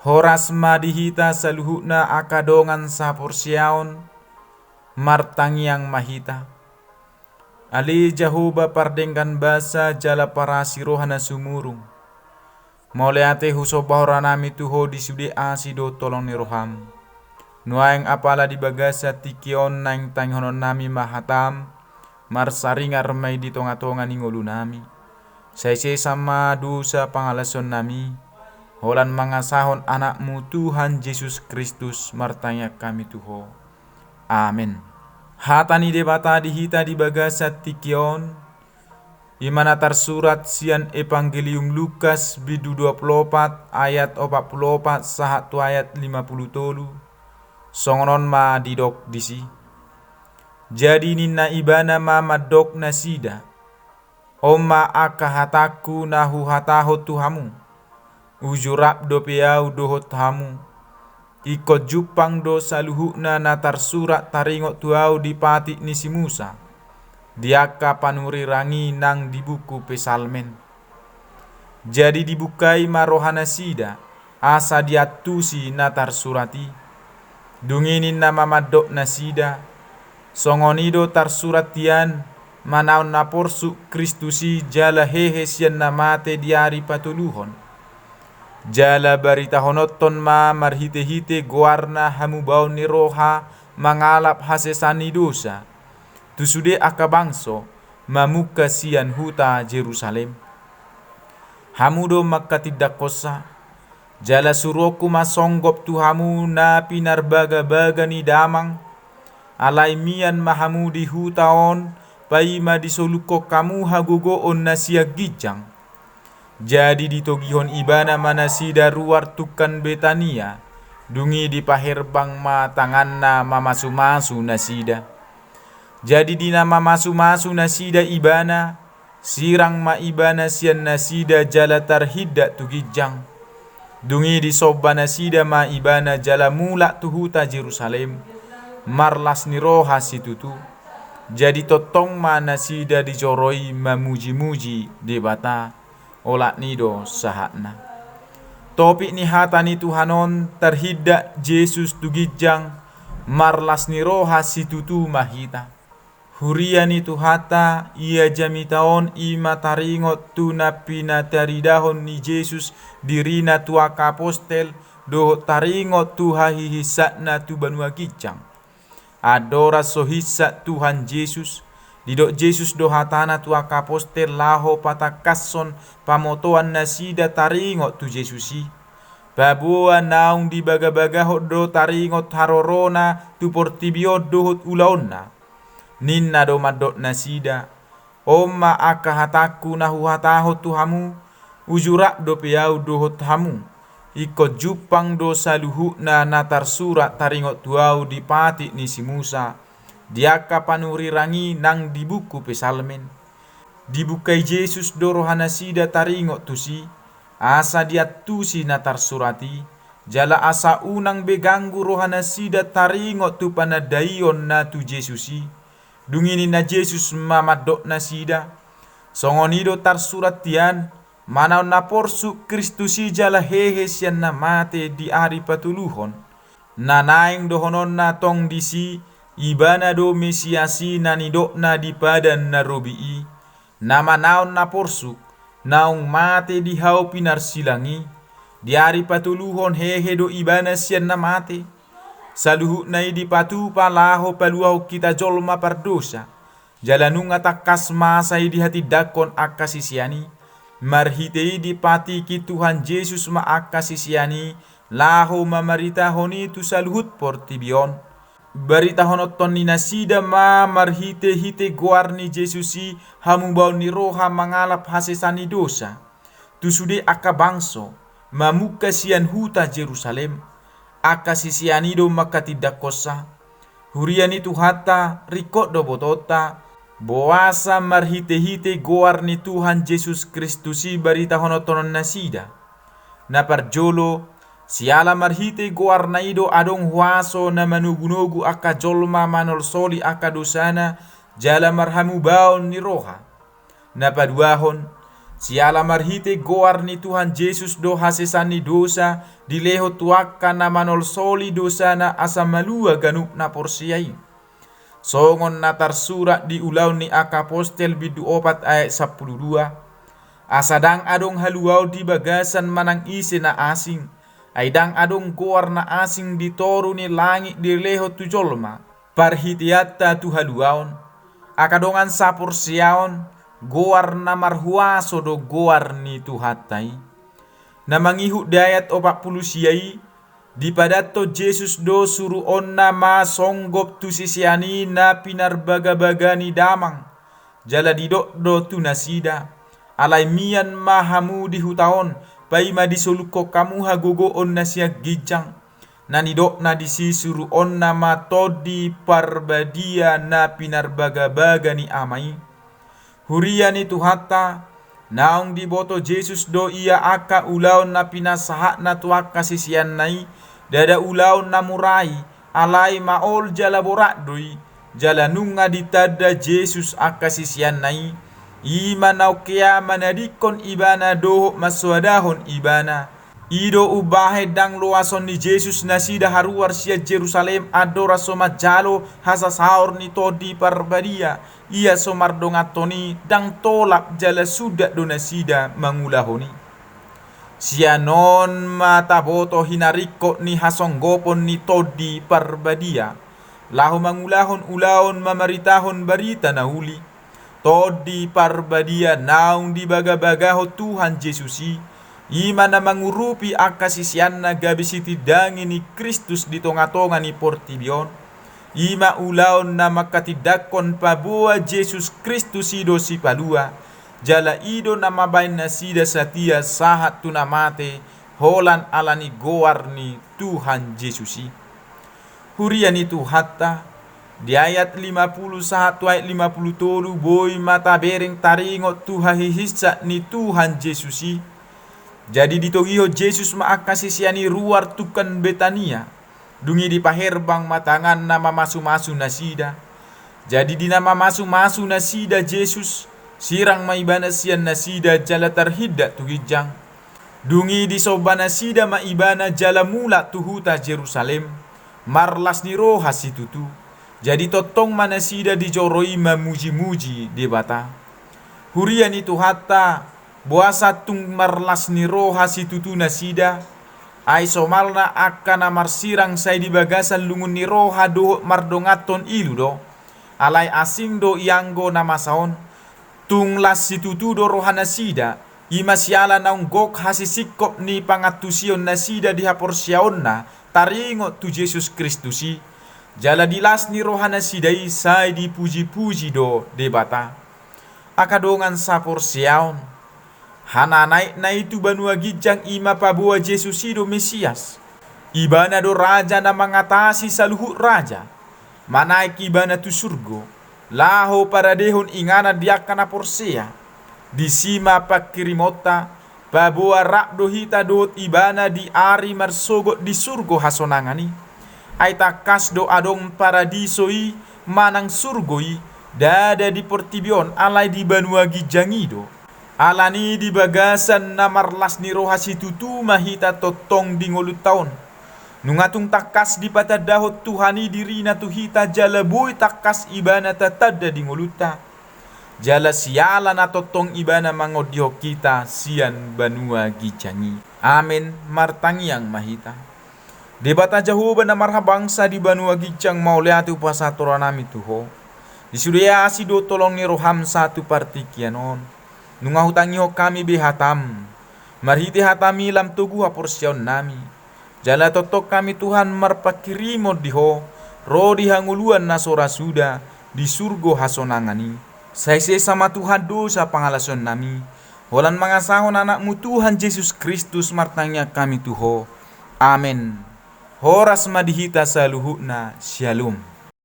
Horas madihita saluhutna akadongan sapursiaon martangiang mahita. Ali Jahoba pardengkan basa jala parasi rohana sumurung. Moleate husobahora nami tuho disude asido tolong ni roham. Nuaeng apala di bagasa tikion naing tanghonon nami mahatam. Marsaringar may di tonga-tonga ni ngulu nami. Saise sama dosa pangalason nami. Holan mangasahon anakmu Tuhan Yesus Kristus martanya kami tuho. Amin. Hatani debata dihita di bagasa tikion. Imana tersurat sian Evangelium Lukas bidu 24 ayat 44 sahatu ayat 53. Songonon ma didok disi. Jadi nina ibana ma madok nasida. Oma akahataku nahu hataho tuhamu. Ujurap do peau dohot hamu. Ikot jupang do saluhukna natar surat taringot tuau dipati nisi Musa. Diaka panuri rangi nang di buku pesalmen. Jadi dibukai marohana sida. Asa diatusi natar surati. Dunginin nama madok nasida. Songonido tar suratian. Manaon naporsu Kristusi jala hehe sian namate diari patuluhon. Jala barita honoton ma marhite-hite guarna hamu bau ni roha mangalap hasesani dosa. Tusude akabangso mamuka sian huta Jerusalem. Hamudo makatidak kosa. Jala suroku masonggop tuhamu na pinarbaga-baga ni damang. Alai mian mahamu di hutaon paima disoluko kamu hagogoon na siag gijang. Jadi ditogihon ibana manasida ruar tukan Betania. Dungi di paherbang matanganna mamasu-masu nasida. Jadi dina mamasu-masu nasida ibana. Sirang ma ibana sian nasida jala tarhidda tugijang. Dungi di soba nasida ma ibana jala mulak tuhuta Jerusalem. Marlas ni roha situtu. Jadi totong ma nasida dijoroi mamuji-muji debata. Olak nido sahatna. Topik ni hatani Tuhanon terhidda Yesus tugijang marlas ni roha situtu mahita. Huria ni tuhata ia jamitaon ima taringot tu napina taridahon ni Yesus dirina tua kapostel do taringot tu hahihisatna tu banua gijang. Adora sohisat Tuhan Yesus. Didok Yesus do hatana tua kapostel laho patakasson pamotoan nasida taringot tu Yesusi. Babua naung di baga-baga do taringot harorona tu portibio dohot ulaonna. Ninna do madok nasida. Oma akahataku nahu hataho tuhamu. Ujurak do peau dohot hamu. Ikot jupang do saluhukna natar surat taringot tuau dipati ni si Musa. Diaka panuri rangi nang di buku pesalmen. Dibukai Yesus do rohana sida taringot tusi. Asa diatusi natar surati. Jala asa unang beganggu rohana sida taringot tu panadayon na tu Yesusi. Dungini na Yesus mamadok na sida. Songonido tar suratian. Manaw na porsu Kristusi jala hehe siyan na mate di ari patuluhon. Nanaing dohonon na tong disi. Ibana do mesiasi nanidok na di padan na robii. Nama naon na porsuk. Naung mate di hau pinar silangi. Diari patuluhon hehe do ibana sian na mate. Saluhut na di patu palaho paluaho kita jolma pardosa. Jalanung atakas masai di hati dakon akasisiani. Marhitei di pati ki Tuhan Yesus ma akasisiani. Laho mamarita honi tu saluhut portibion. Barita honoton ni nasida ma marhite-hite guarni Jesusi hamu bau ni roha mangalap hasesani dosa. Tusude akabangso mamuka sian huta Jerusalem. Akasisianido makatidak kosa. Huriani tuhata rikot do botota. Boasa marhite-hite guarni Tuhan Yesus Kristusi barita honoton nasida. Naparjolo siala marhite guarna ido adong huaso na manugunugu aka jolma manol soli aka dosana jala marhamu baon ni roha. Napaduahon Siala marhite goar ni Tuhan Yesus do hasesani dosa, dileho tuaka na manol soli dosa na asa malua ganup na porsiai. Songon na tarsurat di ulaw ni Akapostel bidu 4 ayat 12. Asadang adong haluaw di bagasan manang isi na asing, ay dang adong goar na asing di toru ni langit di leho tu jolma, parhitiatta tu haluaon, akadongan sa porsiaon, goar na marhuaso do goar ni tu hatai. Na mangihut dayat 40 siyai, di padato Jesus do suruon na masonggop tu sisiani na pinarbaga-baga ni damang, jala didok do tu nasida, alay mian mahamu di hutaon, pai madisuluko kamu hagogoon na siya gijang, na nidok na disisuruon na matodi parbadia na pinarbaga-baga ni amai. Huria ni tuhata, naong diboto Jesus do iya aka ulaw na pinasaha na tuak kasisian nai, dada ulaw na murai, alay maol jala borak doi, jala nunga ditada Jesus aka sisian nai, ima nau kea manadikon ibana do maswadahon ibana. Ido ubahe dang loason ni Jesus nasida haruar sia Jerusalem adora somat jalo hasa saor ni todi parbadia, ia somardongatoni dang tolak jala sudah do nasida mangulahoni. Sia non mata boto hinariko ni hasonggopon ni todi parbadia, lahu mangulahon ulaon mamaritahon barita na uli, todi parbadia naung di baga-bagaho Tuhan Yesusi, ima na mangurupi akasisian na gabisiti dangi ni Kristus di tonga-tonga ni portibion, ima ulaon na makatidakon pabua Jesus Kristus ido si palua, jala ido na mabain na sida satia sahat tunamate, holan alani goar ni Tuhan Yesusi. Hurian itu hatta, di ayat 51 ayat 50 tolu boy mata bereng taringot Tuhan hihisa ni Tuhan Yesusi. Jadi ditogiho Jesus maakasisiani ruar tukan Betania, dungi di paherbang matangan nama masu-masu nasida. Jadi di nama masu-masu nasida Jesus, sirang maibana sian nasida jala terhidak tuhijang. Dungi di sobana sida maibana jala mula tuhuta Jerusalem, marlas ni roha situtu. Jadi totong manasida dijoroi mamuji-muji di bata. Hurian itu hatta, buasa tung marlas ni roha situtu nasida, ay somalna akana marsirang say di bagasan lungun ni roha do mardongaton ilu do, alay asing do ianggo na masaon, tung las situtu do roha nasida, imasyala naung gok hasisikop ni pangatusion nasida di haporsiaon na, taringot tu Jesus Kristusi, jala dilas ni roha nasidai say di puji-puji do debata. Akadongan sa porsiaon, hananai na itu banua gijang ima pabua Jesus ido Mesias. Ibana do raja na mengatasi saluhut raja. Manaik ibana tu surgo. Laho paradehon ingana diakana porsea. Disima pakirimota pabua rak dohita dot ibana di ari marsogot di surgo hasonangani. Aita kas do adong paradisoi manang surgoi dada di portibion alai di banua gijangido. Alani di bagasan na marlas ni roha situtu mahita totong di ngolut taon. Nungatung takas di patadahot Tuhani diri na tuhita jala boy takas ibana tatada di ngoluta. Jala siala na totong ibana mangodyo kita sian banua gijangi. Amen martangi yang mahita. Debata jahuba na marhabangsa di banua gijang mauleatu pasatora nami tuho. Disudia asido tolong ni roham satu partikianon. Nunga hutangiho kami behatam, marhiti hatami lam tugu haporsiaon nami. Jala totok kami Tuhan marpakirimo diho, ro dihanguluan na sora suda, di surgo hasonangani. Saise sama Tuhan dosa pangalason nami, holan mangasahon anakmu Tuhan Yesus Kristus martangnya kami tuho. Amen. Horas madihita saluhuna, shalom.